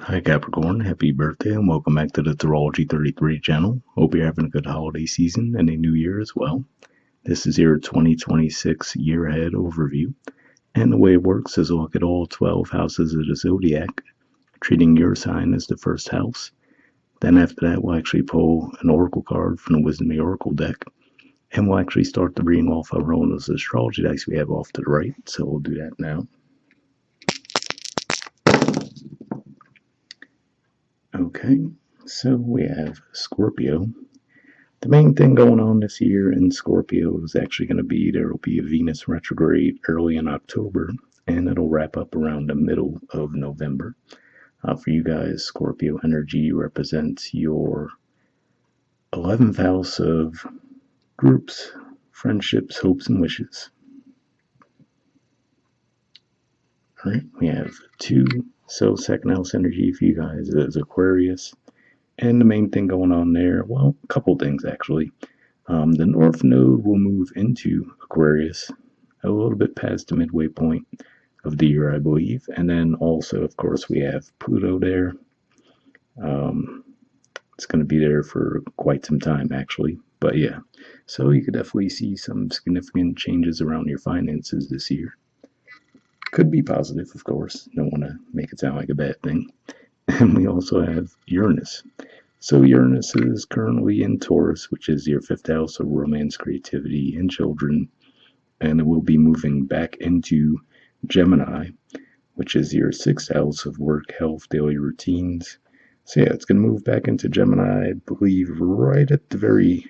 Hi Capricorn, happy birthday and welcome back to the Astrology 33 channel. Hope you're having a good holiday season and a new year as well. This is your 2026 year ahead overview. And the way it works is a look at all 12 houses of the zodiac, treating your sign as the first house. Then after that, we'll actually pull an oracle card from the Wisdom of the Oracle deck. And we'll actually start the reading off our own those astrology dice we have off to the right. So we'll do that now. Okay, so we have Scorpio. The main thing going on this year in Scorpio is actually going to be there will be a Venus retrograde early in October, and it'll wrap up around the middle of November. For you guys, Scorpio energy represents your 11th house of groups, friendships, hopes, and wishes. All right, we have two. So, second house energy for you guys is Aquarius. And the main thing going on there, well, a couple things actually. The North Node will move into Aquarius a little bit past the midway point of the year, I believe. And then also, of course, we have Pluto there. It's going to be there for quite some time, actually. But yeah, so you could definitely see some significant changes around your finances this year. Could be positive, of course. Don't want to make it sound like a bad thing. And we also have Uranus. So Uranus is currently in Taurus, which is your fifth house of romance, creativity, and children. And it will be moving back into Gemini, which is your sixth house of work, health, daily routines. So yeah, it's going to move back into Gemini, I believe, right at the very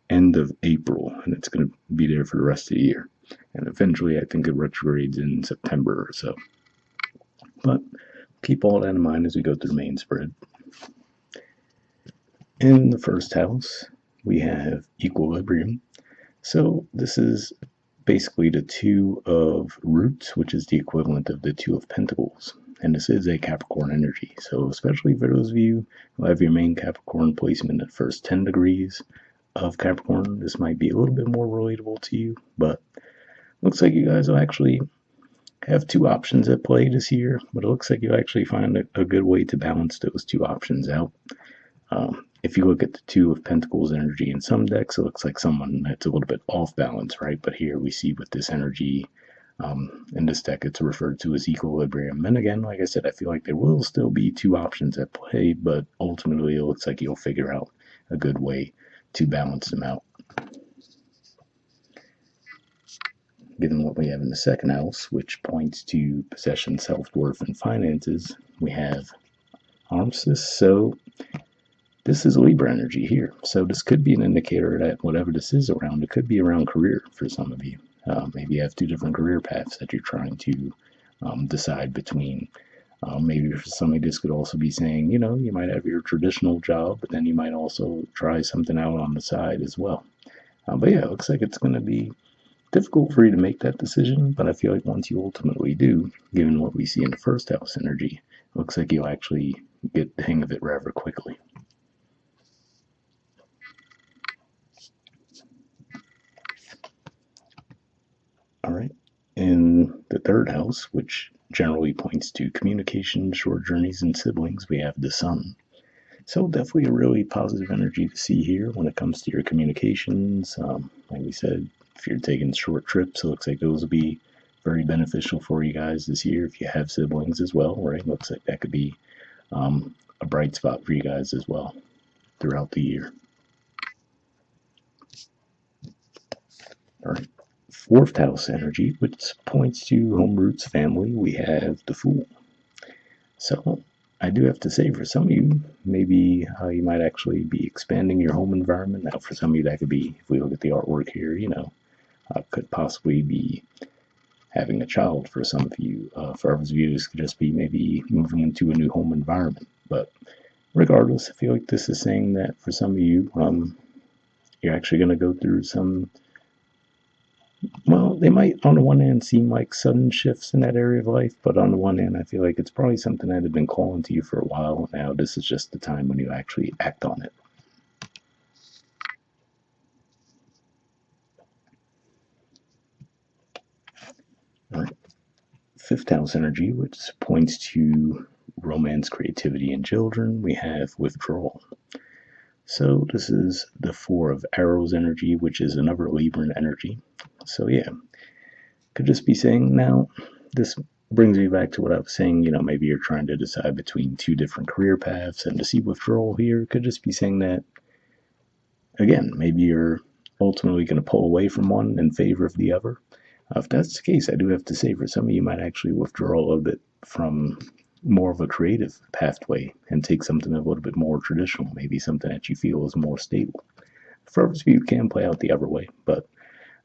end of April, and it's going to be there for the rest of the year. And eventually, I think it retrogrades in September or so. But keep all that in mind as we go through the main spread. In the first house, we have equilibrium. So this is basically the two of roots, which is the equivalent of the two of pentacles. And this is a Capricorn energy. So especially for those of you who have your main Capricorn placement at first 10 degrees of Capricorn, this might be a little bit more relatable to you. But looks like you guys will actually have two options at play this year. But it looks like you'll actually find a good way to balance those two options out. If you look at the two of pentacles energy in some decks, it looks like someone that's a little bit off balance, right? But here we see with this energy in this deck, it's referred to as equilibrium. And again, like I said, I feel like there will still be two options at play, but ultimately it looks like you'll figure out a good way to balance them out. Given what we have in the second house, which points to possession, self-worth, and finances, we have armistice. So this is Libra energy here. So this could be an indicator that whatever this is around, it could be around career for some of you. Maybe you have two different career paths that you're trying to decide between. Maybe for somebody, this could also be saying, you might have your traditional job, but then you might also try something out on the side as well. But yeah, it looks like it's going to be difficult for you to make that decision. But I feel like once you ultimately do, given what we see in the first house energy, it looks like you'll actually get the hang of it rather quickly. All right. In the third house, which generally points to communication, short journeys, and siblings, we have the sun. So definitely a really positive energy to see here when it comes to your communications. Like we said, if you're taking short trips, it looks like those will be very beneficial for you guys this year. If you have siblings as well, right? Looks like that could be a bright spot for you guys as well throughout the year. All right. Fourth house energy, which points to home roots family, we have the Fool. So I do have to say, for some of you, maybe you might actually be expanding your home environment. Now, for some of you, that could be, if we look at the artwork here, could possibly be having a child for some of you. For others of you, this could just be maybe moving into a new home environment. But regardless, I feel like this is saying that for some of you, you're actually going to go through some, well, they might on the one hand seem like sudden shifts in that area of life, but on the one hand, I feel like it's probably something that had been calling to you for a while. Now, this is just the time when you actually act on it. All right. Fifth house energy, which points to romance, creativity, and children, we have withdrawal. So this is the Four of Arrows energy, which is another Libran energy. So yeah, could just be saying now, this brings me back to what I was saying, maybe you're trying to decide between two different career paths, and to see withdrawal here could just be saying that, again, maybe you're ultimately going to pull away from one in favor of the other. If that's the case, I do have to say, for some of you might actually withdraw a little bit from more of a creative pathway and take something a little bit more traditional, maybe something that you feel is more stable. For others of you, it can play out the other way, but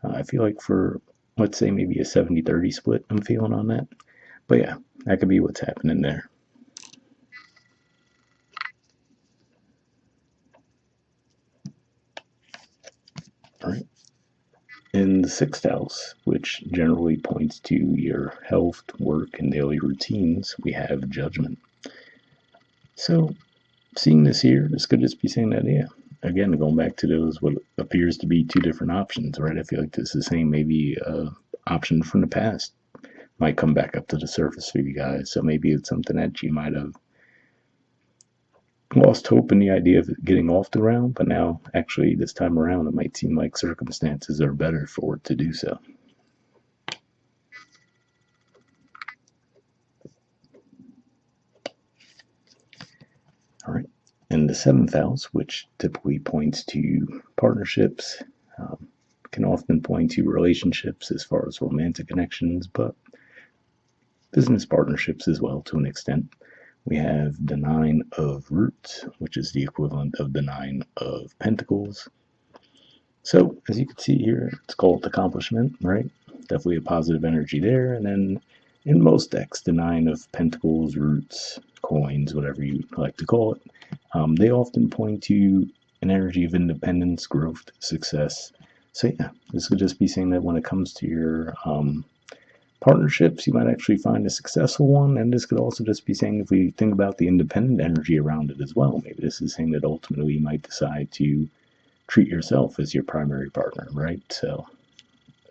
I feel like for, let's say, maybe a 70-30 split, I'm feeling on that. But yeah, that could be what's happening there. All right. In the sixth house, which generally points to your health, work, and daily routines, we have judgment. So, seeing this here, this could just be saying that, yeah, again, going back to those, what appears to be two different options, right? I feel like this is saying maybe option from the past might come back up to the surface for you guys. So maybe it's something that you might have lost hope in the idea of it getting off the ground, but now actually this time around it might seem like circumstances are better for it to do so. All right. And the seventh house, which typically points to partnerships, can often point to relationships as far as romantic connections, but business partnerships as well to an extent. We have the Nine of Roots, which is the equivalent of the Nine of Pentacles. So, as you can see here, it's called accomplishment, right? Definitely a positive energy there. And then in most decks, the Nine of Pentacles, Roots, Coins, whatever you like to call it, they often point to an energy of independence, growth, success. So, yeah, this could just be saying that when it comes to your partnerships, you might actually find a successful one. And this could also just be saying, if we think about the independent energy around it as well, maybe this is saying that ultimately you might decide to treat yourself as your primary partner, right? So,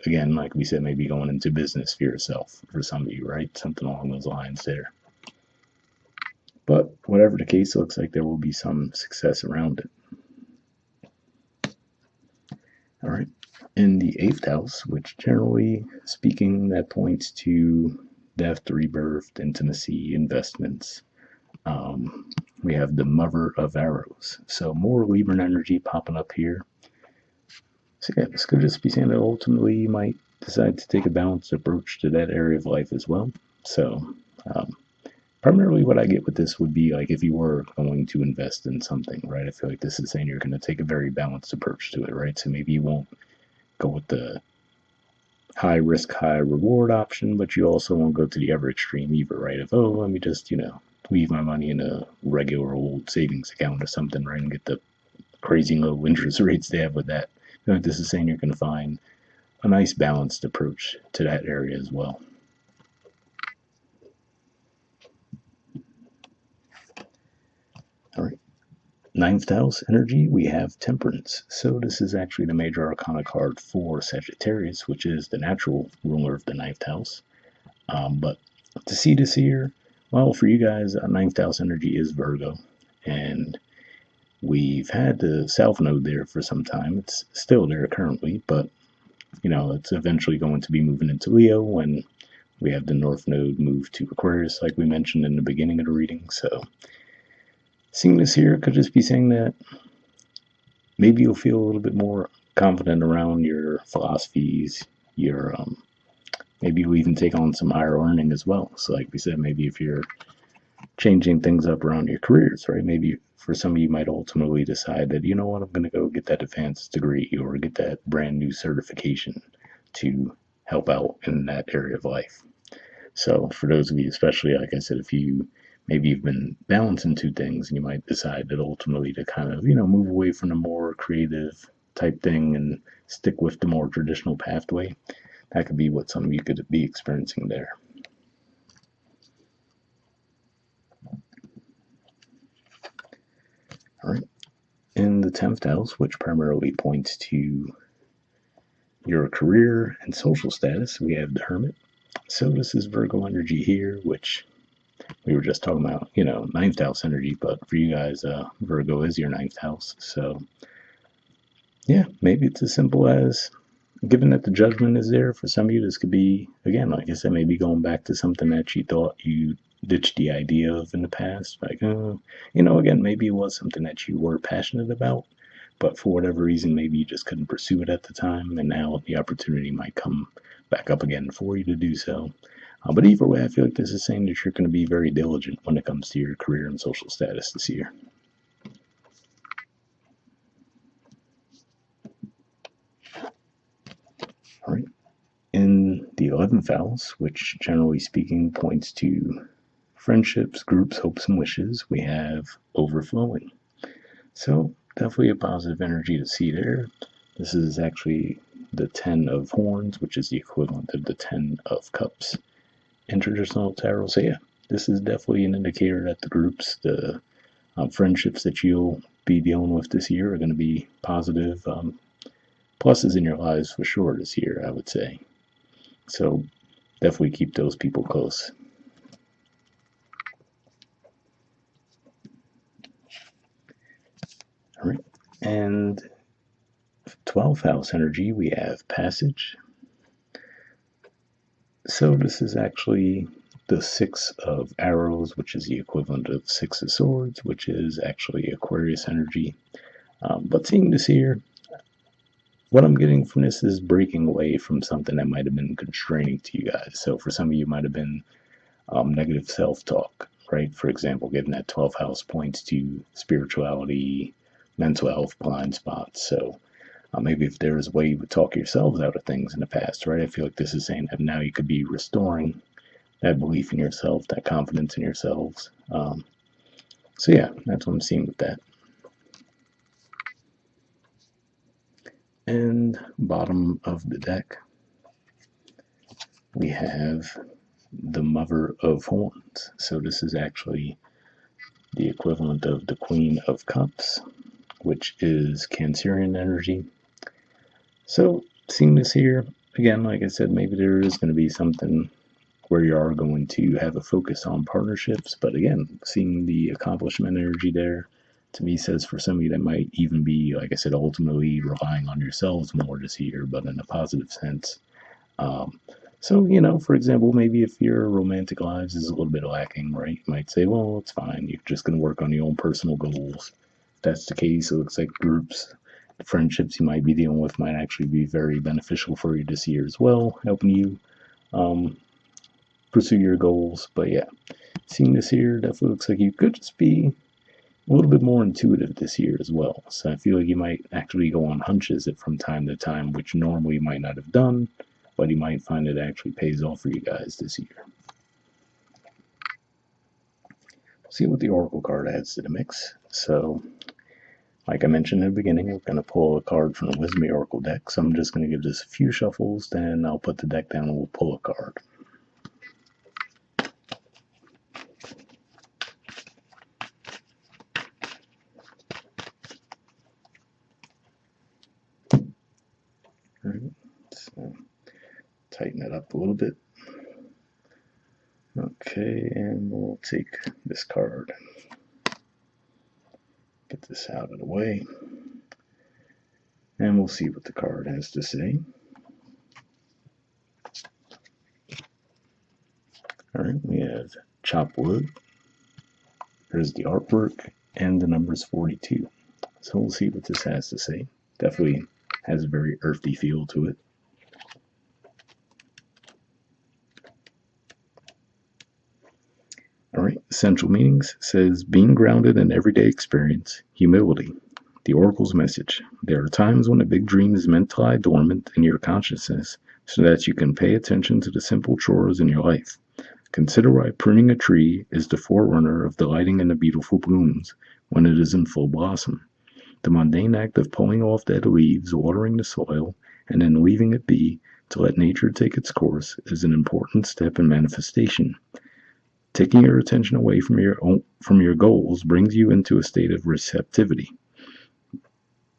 again, like we said, maybe going into business for yourself for some of you, right? Something along those lines there. But whatever the case, looks like there will be some success around it. All right. In the eighth house, which generally speaking, that points to death, rebirth, intimacy, investments. We have the Mother of Arrows. So more Libran energy popping up here. So yeah, this could just be saying that ultimately you might decide to take a balanced approach to that area of life as well. So primarily what I get with this would be like if you were going to invest in something, right? I feel like this is saying you're going to take a very balanced approach to it, right? So maybe you won't go with the high risk, high reward option, but you also won't go to the other extreme either, right? Of, oh, let me just, leave my money in a regular old savings account or something, right? And get the crazy low interest rates they have with that. I feel like this is saying you're going to find a nice balanced approach to that area as well. All right. Ninth house energy, we have temperance. So this is actually the major arcana card for Sagittarius, which is the natural ruler of the ninth house. But to see this here, well, for you guys, ninth house energy is Virgo. And we've had the south node there for some time. It's still there currently, but it's eventually going to be moving into Leo when we have the north node move to Aquarius, like we mentioned in the beginning of the reading. So seeing this here could just be saying that maybe you'll feel a little bit more confident around your philosophies, your maybe you'll even take on some higher earning as well. So like we said, maybe if you're changing things up around your careers, right? Maybe for some of you might ultimately decide that, you know what, I'm going to go get that advanced degree or get that brand new certification to help out in that area of life. So for those of you, especially, like I said, if you maybe you've been balancing two things and you might decide that ultimately to kind of, move away from the more creative type thing and stick with the more traditional pathway, that could be what some of you could be experiencing there. All right. In the 10th house, which primarily points to your career and social status, we have the Hermit. So this is Virgo energy here, which we were just talking about, ninth house energy, but for you guys, Virgo is your ninth house. So, yeah, maybe it's as simple as given that the judgment is there for some of you, this could be, again, like I said, maybe going back to something that you thought you ditched the idea of in the past. Like, again, maybe it was something that you were passionate about, but for whatever reason, maybe you just couldn't pursue it at the time, and now the opportunity might come back up again for you to do so. But either way, I feel like this is saying that you're going to be very diligent when it comes to your career and social status this year. All right. In the 11th house, which generally speaking points to friendships, groups, hopes, and wishes, we have overflowing. So definitely a positive energy to see there. This is actually the 10 of Horns, which is the equivalent of the 10 of Cups in traditional tarot. So yeah, this is definitely an indicator that the groups, the friendships that you'll be dealing with this year are going to be positive pluses in your lives for sure this year, I would say. So definitely keep those people close. All right. And 12th house energy, we have passage. So this is actually the 6 of arrows, which is the equivalent of 6 of swords, which is actually Aquarius energy. But seeing this here, what I'm getting from this is breaking away from something that might have been constraining to you guys. So for some of you, might have been negative self-talk, right? For example, given that 12th house points to spirituality, mental health, blind spots. So maybe if there was a way you would talk yourselves out of things in the past, right? I feel like this is saying that now you could be restoring that belief in yourself, that confidence in yourselves. So yeah, that's what I'm seeing with that. And bottom of the deck, we have the Mother of Horns. So this is actually the equivalent of the Queen of Cups, which is Cancerian energy. So seeing this here, again, like I said, maybe there is going to be something where you are going to have a focus on partnerships. But again, seeing the accomplishment energy there, to me says for some of you that might even be, like I said, ultimately relying on yourselves more this year, but in a positive sense. So, for example, maybe if your romantic lives is a little bit lacking, right, you might say, well, it's fine. You're just going to work on your own personal goals. If that's the case, it looks like groups, friendships you might be dealing with might actually be very beneficial for you this year as well, helping you pursue your goals. But yeah, seeing this here definitely looks like you could just be a little bit more intuitive this year as well. So I feel like you might actually go on hunches from time to time, which normally you might not have done, but you might find it actually pays off for you guys this year. See what the Oracle card adds to the mix. So, like I mentioned in the beginning, we're going to pull a card from the Wisdom Oracle deck. So I'm just going to give this a few shuffles, then I'll put the deck down and we'll pull a card. All right, so tighten it up a little bit. Okay, and we'll take this card. Get this out of the way. And we'll see what the card has to say. All right, we have chop wood. There's the artwork and the number's 42. So we'll see what this has to say. Definitely has a very earthy feel to it. All right, essential meanings says being grounded in everyday experience, humility. The Oracle's message. There are times when a big dream is meant to lie dormant in your consciousness so that you can pay attention to the simple chores in your life. Consider why pruning a tree is the forerunner of delighting in the beautiful blooms when it is in full blossom. The mundane act of pulling off dead leaves, watering the soil, and then leaving it be to let nature take its course is an important step in manifestation. Taking your attention away from your goals brings you into a state of receptivity.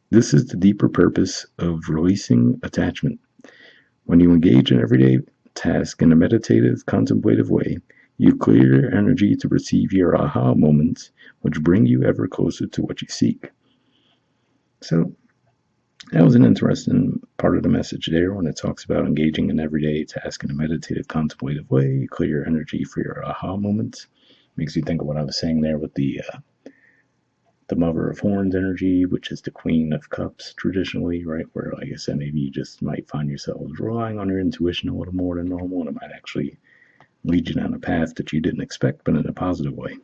This is the deeper purpose of releasing attachment. When you engage in everyday task in a meditative, contemplative way, You clear your energy to receive your aha moments, which bring you ever closer to what you seek. So, that was an interesting part of the message there when it talks about engaging in everyday task in a meditative, contemplative way. You clear your energy for your aha moments. Makes you think of what I was saying there with the Mother of Horns energy, which is the Queen of Cups traditionally, right? Where, like I said, maybe you just might find yourselves relying on your intuition a little more than normal, and it might actually lead you down a path that you didn't expect, but in a positive way.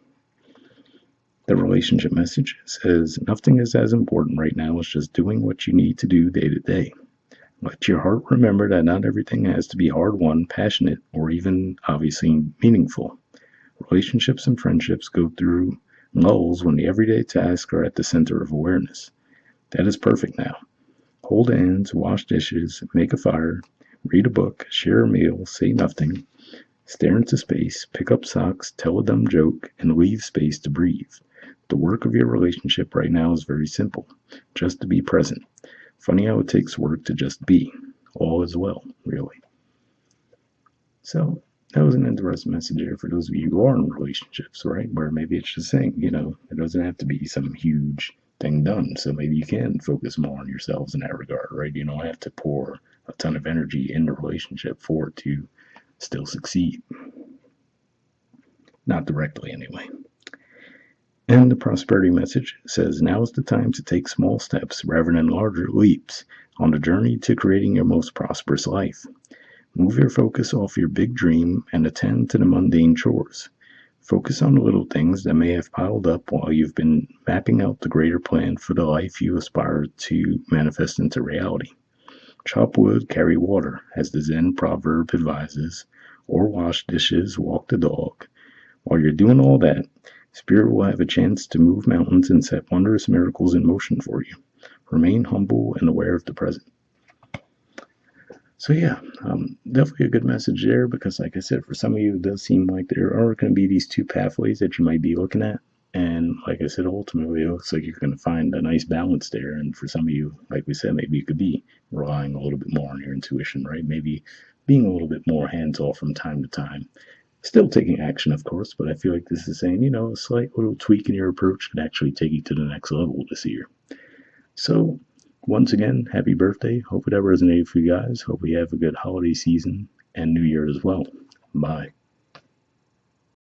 The relationship message says nothing is as important right now as just doing what you need to do day to day. Let your heart remember that not everything has to be hard won, passionate, or even obviously meaningful. Relationships and friendships go through lulls when the everyday tasks are at the center of awareness. That is perfect now. Hold hands, wash dishes, make a fire, read a book, share a meal, say nothing, stare into space, pick up socks, tell a dumb joke, and leave space to breathe. The work of your relationship right now is very simple. Just to be present. Funny how it takes work to just be. All is well, really. So that was an interesting message there for those of you who are in relationships, right? Where maybe it's just saying, it doesn't have to be some huge thing done. So maybe you can focus more on yourselves in that regard, right? You don't have to pour a ton of energy in the relationship for it to still succeed. Not directly, anyway. And the prosperity message says now is the time to take small steps rather than larger leaps on the journey to creating your most prosperous life. Move your focus off your big dream and attend to the mundane chores. Focus on the little things that may have piled up while you've been mapping out the greater plan for the life you aspire to manifest into reality. Chop wood, carry water, as the Zen proverb advises, or wash dishes, walk the dog. While you're doing all that, Spirit will have a chance to move mountains and set wondrous miracles in motion for you. Remain humble and aware of the present. So yeah, definitely a good message there because, like I said, for some of you, it does seem like there are going to be these two pathways that you might be looking at. And like I said, ultimately, it looks like you're going to find a nice balance there. And for some of you, like we said, maybe you could be relying a little bit more on your intuition, right? Maybe being a little bit more hands off from time to time. Still taking action, of course, but I feel like this is saying, a slight little tweak in your approach can actually take you to the next level this year. So, once again, happy birthday. Hope it ever resonated for you guys. Hope we have a good holiday season and New Year as well. Bye.